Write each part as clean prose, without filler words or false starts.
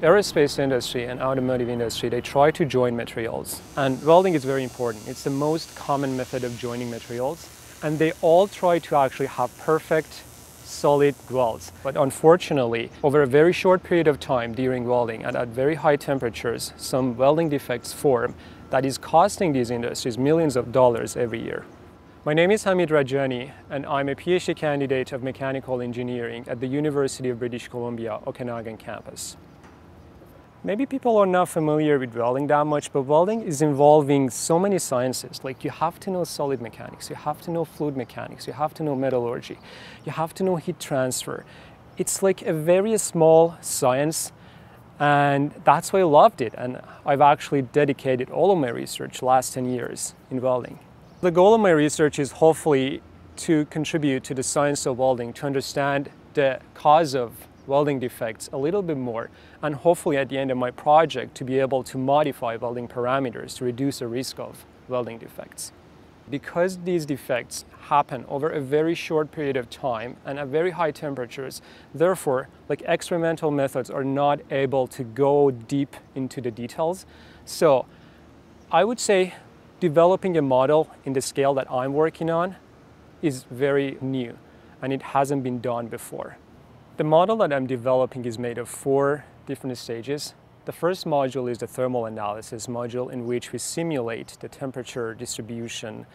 Aerospace industry and automotive industry, they try to join materials, and welding is very important. It's the most common method of joining materials, and they all try to actually have perfect, solid welds. But unfortunately, over a very short period of time during welding and at very high temperatures, some welding defects form that is costing these industries millions of dollars every year. My name is Hamid Rajani, and I'm a PhD candidate of mechanical engineering at the University of British Columbia, Okanagan campus. Maybe people are not familiar with welding that much, but welding is involving so many sciences. Like, you have to know solid mechanics, you have to know fluid mechanics, you have to know metallurgy, you have to know heat transfer. It's like a very small science, and that's why I loved it. And I've actually dedicated all of my research last 10 years in welding. The goal of my research is hopefully to contribute to the science of welding, to understand the cause of welding defects a little bit more, and hopefully at the end of my project to be able to modify welding parameters to reduce the risk of welding defects. Because these defects happen over a very short period of time and at very high temperatures, therefore, like, experimental methods are not able to go deep into the details. So I would say developing a model in the scale that I'm working on is very new, and it hasn't been done before. The model that I'm developing is made of 4 different stages. The first module is the thermal analysis module, in which we simulate the temperature distribution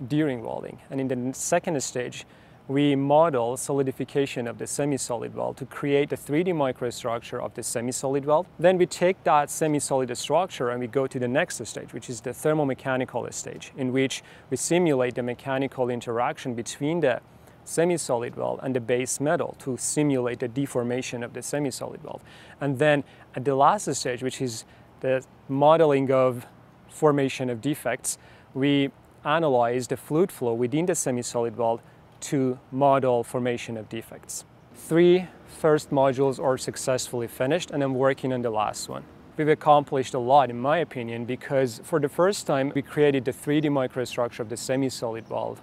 during welding. And in the second stage, we model solidification of the semi-solid weld to create the 3D microstructure of the semi-solid weld. Then we take that semi-solid structure and we go to the next stage, which is the thermomechanical stage, in which we simulate the mechanical interaction between the semi-solid weld and the base metal to simulate the deformation of the semi-solid weld. And then at the last stage, which is the modeling of formation of defects, we analyze the fluid flow within the semi-solid weld to model formation of defects. 3 first modules are successfully finished, and I'm working on the last one. We've accomplished a lot, in my opinion, because for the first time we created the 3D microstructure of the semi-solid weld.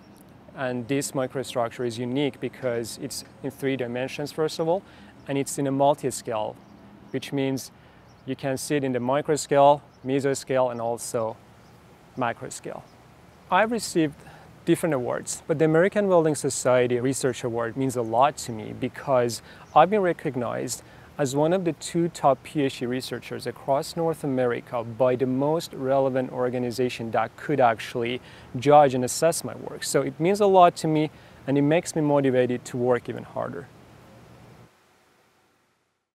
And this microstructure is unique because it's in 3 dimensions, first of all, and it's in a multi-scale, which means you can see it in the microscale, mesoscale, and also macroscale. I've received different awards, but the American Welding Society Research Award means a lot to me because I've been recognized as one of the 2 top PhD researchers across North America by the most relevant organization that could actually judge and assess my work. So it means a lot to me, and it makes me motivated to work even harder.